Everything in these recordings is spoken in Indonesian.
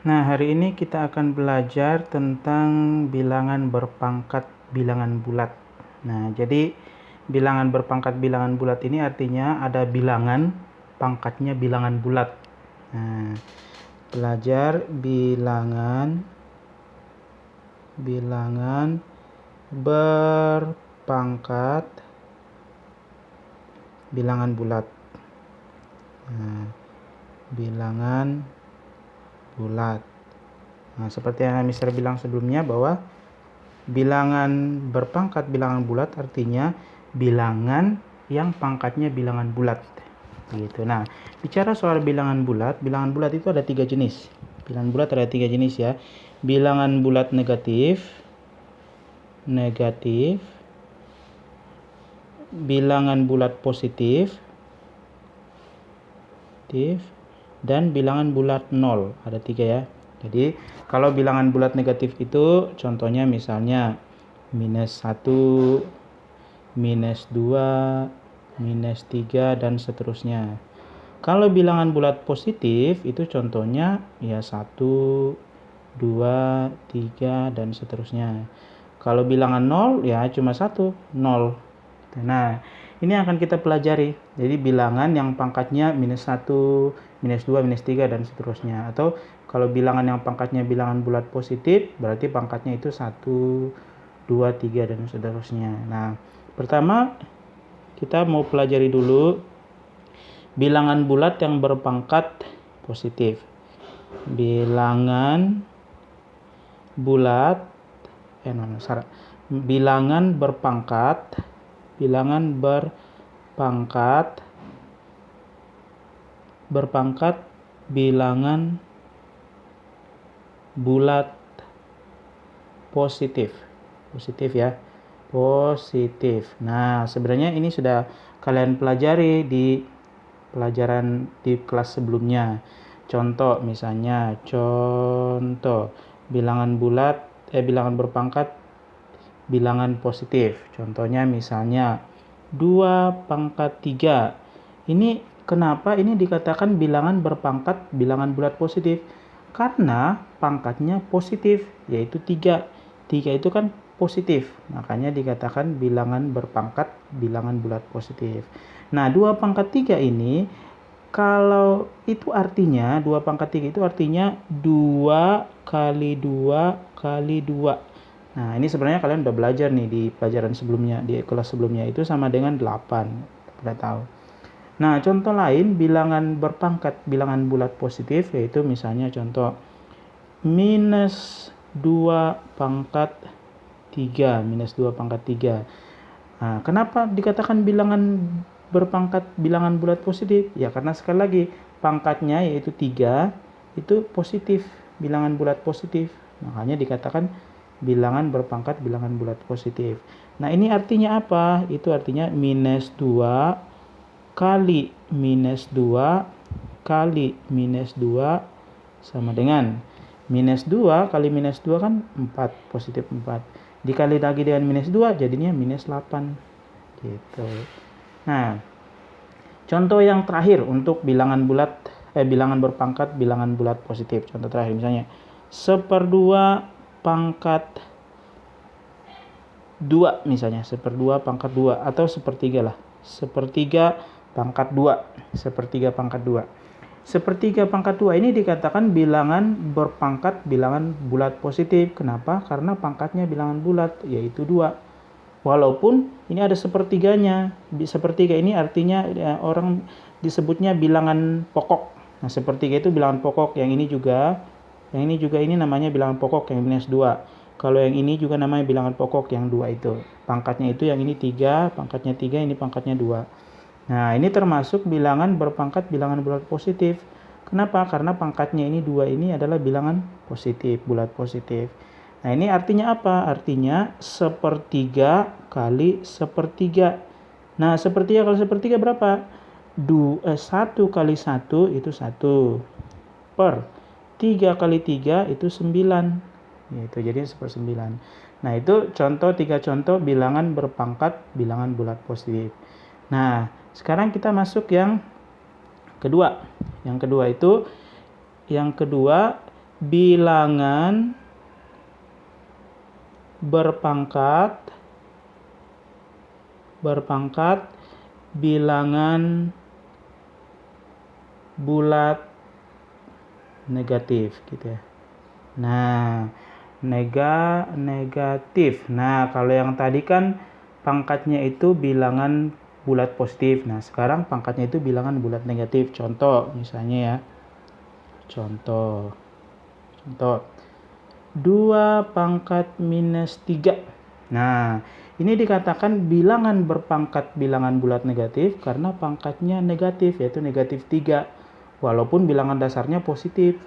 Nah, hari ini kita akan belajar tentang bilangan berpangkat bilangan bulat. Nah, jadi bilangan berpangkat bilangan bulat ini artinya ada bilangan pangkatnya bilangan bulat. Nah, belajar bilangan berpangkat bilangan bulat. Nah, bilangan bulat. Nah, seperti yang Mister bilang sebelumnya bahwa bilangan berpangkat bilangan bulat artinya bilangan yang pangkatnya bilangan bulat. Gitu. Nah, bicara soal bilangan bulat itu ada 3 jenis. Bilangan bulat ada 3 jenis ya. Bilangan bulat negatif, bilangan bulat positif, dan bilangan bulat 0. Ada 3 ya. Jadi kalau bilangan bulat negatif itu contohnya misalnya -1, -2, -3 dan seterusnya. Kalau bilangan bulat positif itu contohnya ya 1, 2, 3 dan seterusnya. Kalau bilangan 0 ya cuma 1, 0. Nah, ini akan kita pelajari. Jadi bilangan yang pangkatnya -1, -2, -3 dan seterusnya. Atau kalau bilangan yang pangkatnya bilangan bulat positif, berarti pangkatnya itu 1, 2, 3 dan seterusnya. Nah, pertama kita mau pelajari dulu bilangan bulat yang berpangkat positif. Bilangan bulat bilangan berpangkat bilangan bulat positif ya, positif. Nah, sebenarnya ini sudah kalian pelajari di pelajaran di kelas sebelumnya. Contoh misalnya bilangan berpangkat bilangan positif. Contohnya misalnya 2/3. Ini kenapa ini dikatakan bilangan berpangkat bilangan bulat positif? Karena pangkatnya positif, yaitu 3. 3 itu kan positif, makanya dikatakan bilangan berpangkat bilangan bulat positif. Nah, 2/3 ini kalau itu artinya 2/3 itu artinya 2 kali 2 kali 2. Nah, ini sebenarnya kalian udah belajar nih di pelajaran sebelumnya, di kelas sebelumnya itu sama dengan 8. Udah tahu. Nah, contoh lain bilangan berpangkat bilangan bulat positif yaitu misalnya contoh -2/3. Nah, kenapa dikatakan bilangan berpangkat bilangan bulat positif? Ya, karena sekali lagi pangkatnya yaitu 3 itu positif, bilangan bulat positif. Makanya dikatakan bilangan berpangkat bilangan bulat positif. Nah, ini artinya apa? Itu artinya -2 kali -2 kali -2 sama dengan -2 kali -2 kan 4, positif 4. Dikali lagi dengan -2 jadinya -8. Gitu. Nah, contoh yang terakhir untuk bilangan berpangkat bilangan bulat positif. Contoh terakhir misalnya 1/2 pangkat 2 misalnya, 1/2 pangkat 2 atau 1/3 lah. 1/3 pangkat 2, 1/3 pangkat 2. 1/3 pangkat 2 ini dikatakan bilangan berpangkat bilangan bulat positif. Kenapa? Karena pangkatnya bilangan bulat, yaitu 2. Walaupun ini ada sepertiganya. Sepertiga ini artinya orang disebutnya bilangan pokok. Nah, sepertiga itu bilangan pokok. Yang ini juga ini namanya bilangan pokok yang -2. Kalau yang ini juga namanya bilangan pokok yang 2 itu. Pangkatnya itu yang ini 3, pangkatnya 3, ini pangkatnya 2. Nah, ini termasuk bilangan berpangkat bilangan bulat positif. Kenapa? Karena pangkatnya ini 2 ini adalah bilangan positif, bulat positif. Nah, ini artinya apa? Artinya 1/3 kali 1/3. Nah, 1/3 kali 1/3 berapa? 1 kali 1 itu 1. Per 3 kali 3 itu 9. Itu jadi 1/9. Nah, itu 3 contoh bilangan berpangkat bilangan bulat positif. Nah, sekarang kita masuk yang kedua. Yang kedua bilangan berpangkat bilangan bulat negatif gitu ya. Nah, negatif. Nah, kalau yang tadi kan pangkatnya itu bilangan bulat positif. Nah, sekarang pangkatnya itu bilangan bulat negatif. Contoh misalnya ya. Contoh 2 pangkat minus 3. Nah, ini dikatakan bilangan berpangkat bilangan bulat negatif karena pangkatnya negatif, yaitu negatif 3. Walaupun bilangan dasarnya positif.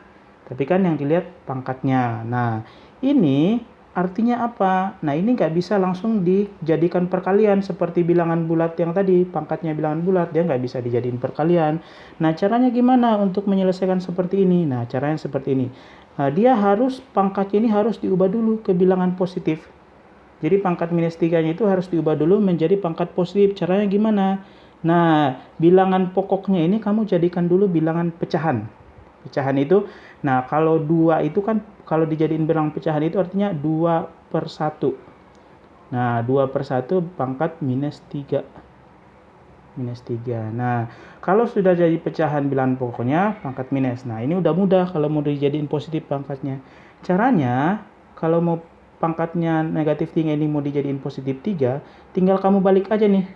Tapi kan yang dilihat pangkatnya. Nah, ini artinya apa? Nah, ini nggak bisa langsung dijadikan perkalian seperti bilangan bulat yang tadi. Pangkatnya bilangan bulat, dia nggak bisa dijadiin perkalian. Nah, caranya gimana untuk menyelesaikan seperti ini? Nah, caranya seperti ini. Nah, pangkatnya ini harus diubah dulu ke bilangan positif. Jadi pangkat minus 3-nya itu harus diubah dulu menjadi pangkat positif. Caranya gimana? Nah, bilangan pokoknya ini kamu jadikan dulu bilangan pecahan. Pecahan itu, nah kalau 2 itu kan, kalau dijadiin bilangan pecahan itu artinya 2/1. Nah, 2/1 pangkat minus 3. Nah, kalau sudah jadi pecahan bilangan pokoknya, pangkat minus. Nah, ini udah mudah kalau mau dijadiin positif pangkatnya. Caranya, kalau mau pangkatnya negatif 3 ini mau dijadiin positif 3, tinggal kamu balik aja nih.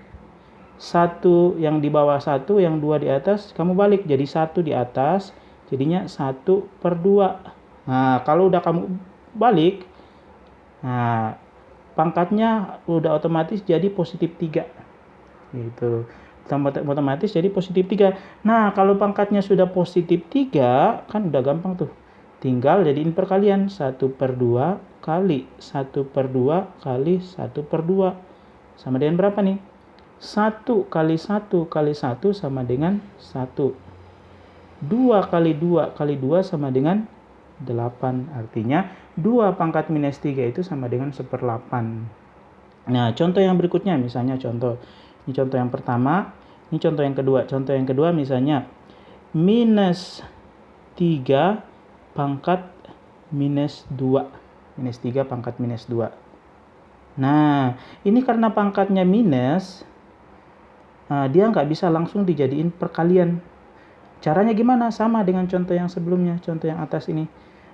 1 yang di bawah 1, yang 2 di atas, kamu balik. Jadi 1 di atas, jadinya 1/2. Nah, kalau udah kamu balik, nah pangkatnya udah otomatis jadi positif 3. Gitu. Otomatis jadi positif 3. Nah, kalau pangkatnya sudah positif 3, kan udah gampang tuh. Tinggal jadiin perkalian. 1/2 kali 1/2 kali 1/2. Sama dengan berapa nih? 1 kali 1 kali 1 sama dengan 1. 2 kali 2 kali 2 sama dengan 8. Artinya 2 pangkat minus 3 itu sama dengan 1/8. Nah, contoh yang berikutnya misalnya ini contoh yang pertama, ini contoh yang kedua. Contoh yang kedua misalnya minus 3 pangkat minus 2. Minus 3 pangkat minus 2. Nah, ini karena pangkatnya minus, dia nggak bisa langsung dijadiin perkalian. Caranya gimana? Sama dengan contoh yang sebelumnya, contoh yang atas ini.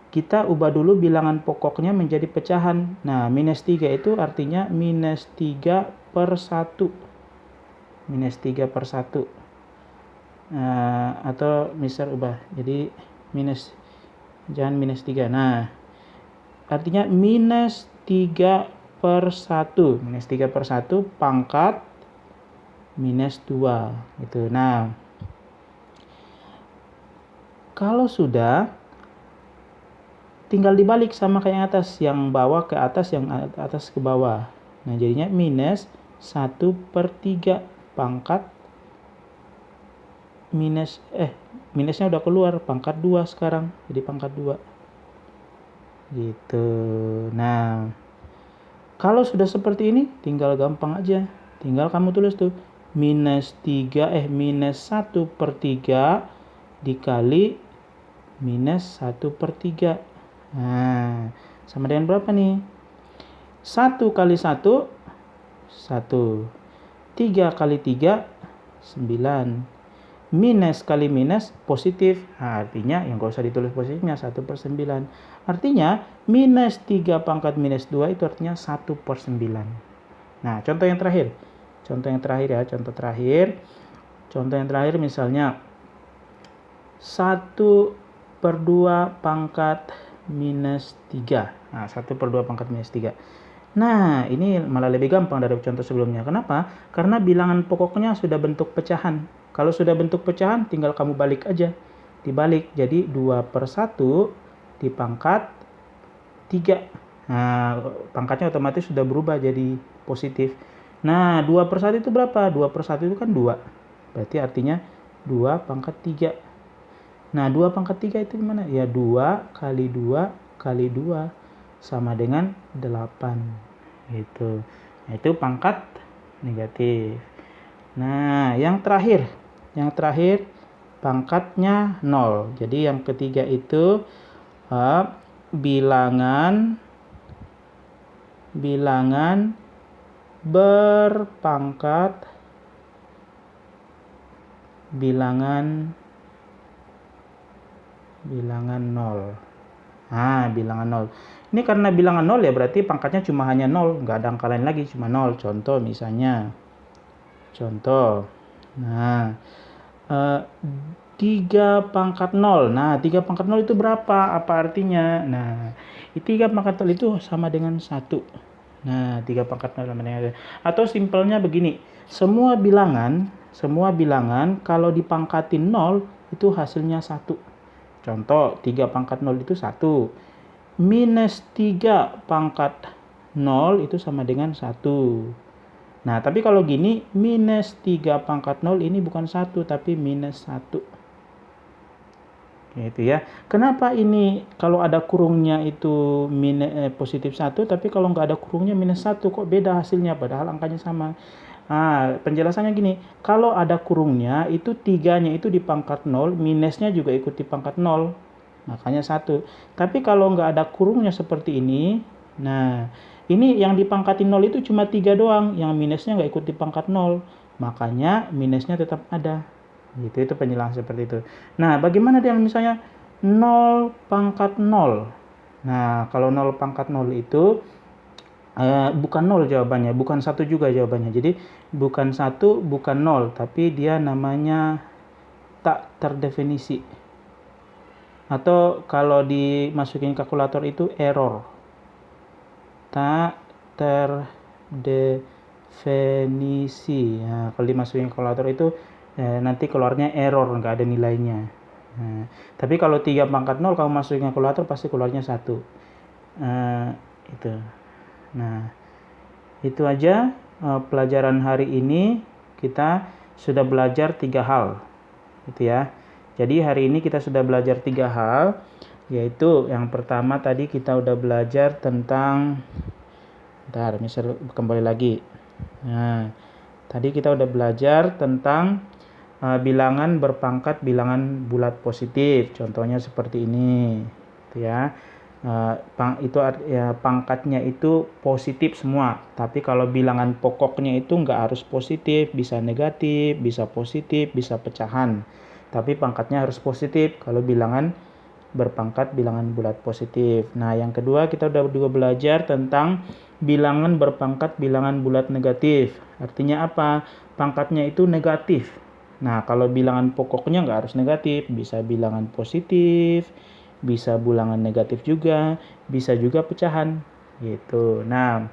Kita ubah dulu bilangan pokoknya menjadi pecahan. Nah, minus 3 itu artinya minus 3/1. Minus 3/1. Atau misal ubah. Jadi jangan minus 3. Nah, artinya minus 3/1. Minus 3/1 pangkat minus 2. Gitu. Nah, kalau sudah, tinggal dibalik sama kayak yang atas, yang bawah ke atas, yang atas ke bawah. Nah, jadinya minus 1/3 pangkat minusnya udah keluar, pangkat 2 sekarang, jadi pangkat 2. Gitu. Nah, kalau sudah seperti ini, tinggal gampang aja. Tinggal kamu tulis tuh, minus 1/3 dikali minus 1/3. Nah, sama dengan berapa nih? 1 kali 1, 1. 3 kali 3, 9. Minus kali minus, positif. Nah, artinya yang gak usah ditulis positifnya, 1/9. Artinya, minus 3 pangkat minus 2 itu artinya 1/9. Nah, contoh yang terakhir. Contoh yang terakhir misalnya 1/2 pangkat minus 3. Nah, 1/2 pangkat minus 3. Nah, ini malah lebih gampang dari contoh sebelumnya. Kenapa? Karena bilangan pokoknya sudah bentuk pecahan. Kalau sudah bentuk pecahan, tinggal kamu balik aja. Dibalik, jadi 2/1 dipangkat 3. Nah, pangkatnya otomatis sudah berubah jadi positif. Nah, 2/1 itu berapa? 2/1 itu kan 2. Berarti artinya 2 pangkat 3. Nah, 2 pangkat 3 itu gimana? Ya, 2 kali 2 kali 2 sama dengan 8. Gitu. Nah, itu pangkat negatif. Nah, yang terakhir pangkatnya 0. Jadi yang ketiga itu bilangan berpangkat bilangan 0. Bilangan 0. Ini karena bilangan 0 ya berarti pangkatnya cuma hanya 0, nggak ada angka lain lagi, cuma 0. Contoh misalnya. Nah, 3 pangkat 0. Nah, 3 pangkat 0 itu berapa? Apa artinya? Nah, 3 pangkat 0 itu sama dengan 1. Nah, 3 pangkat 0 sama dengan 1. Atau simpelnya begini, semua bilangan kalau dipangkatin 0 itu hasilnya 1. Contoh, 3 pangkat 0 itu 1. Minus 3 pangkat 0 itu sama dengan 1. Nah, tapi kalau gini, minus 3 pangkat 0 ini bukan 1, tapi minus 1. Gitu ya. Kenapa ini kalau ada kurungnya itu positif 1, tapi kalau nggak ada kurungnya minus 1, kok beda hasilnya, padahal angkanya sama? Penjelasannya gini, kalau ada kurungnya, itu 3-nya itu di pangkat 0, minusnya juga ikut di pangkat 0, makanya 1. Tapi kalau nggak ada kurungnya seperti ini, nah, ini yang dipangkatin 0 itu cuma 3 doang, yang minusnya nggak ikut di pangkat 0, makanya minusnya tetap ada. Itu penjelasan seperti itu. Nah, bagaimana dengan misalnya 0 pangkat 0? Nah, kalau 0 pangkat 0 itu bukan 0 jawabannya, bukan 1 juga jawabannya. Jadi, bukan 1, bukan 0, tapi dia namanya tak terdefinisi. Atau kalau dimasukin kalkulator itu error. Tak terdefinisi. Nah, kalau dimasukin kalkulator itu nanti keluarnya error, nggak ada nilainya. Nah, tapi kalau 3 pangkat 0 kamu masukin kalkulator pasti keluarnya 1. Itu. Nah, itu aja pelajaran hari ini. Kita sudah belajar 3 hal. Gitu ya. Jadi hari ini kita sudah belajar 3 hal, yaitu yang pertama tadi kita udah belajar tentang misal kembali lagi. Nah, tadi kita udah belajar tentang bilangan berpangkat bilangan bulat positif. Contohnya seperti ini, gitu ya. Pangkatnya itu positif semua. Tapi kalau bilangan pokoknya itu nggak harus positif, bisa negatif, bisa positif, bisa pecahan. Tapi pangkatnya harus positif kalau bilangan berpangkat bilangan bulat positif. Nah, yang kedua kita udah juga belajar tentang bilangan berpangkat bilangan bulat negatif. Artinya apa? Pangkatnya itu negatif. Nah, kalau bilangan pokoknya nggak harus negatif, bisa bilangan positif, bisa bilangan negatif juga, bisa juga pecahan. Gitu. Nah,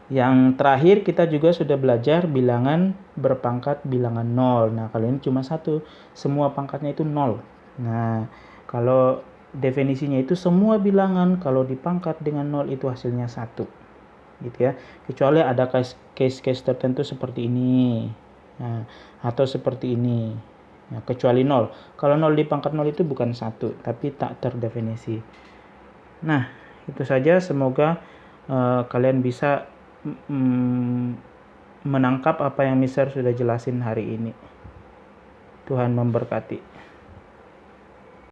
yang terakhir kita juga sudah belajar bilangan berpangkat bilangan 0. Nah, kalau ini cuma 1, semua pangkatnya itu 0. Nah, kalau definisinya itu semua bilangan kalau dipangkat dengan 0 itu hasilnya 1. Gitu ya. Kecuali ada case tertentu seperti ini. Nah, atau seperti ini. Nah, kecuali 0. Kalau 0 dipangkat 0 itu bukan 1, tapi tak terdefinisi. Nah, itu saja. Semoga kalian bisa menangkap apa yang Mister sudah jelasin hari ini. Tuhan memberkati.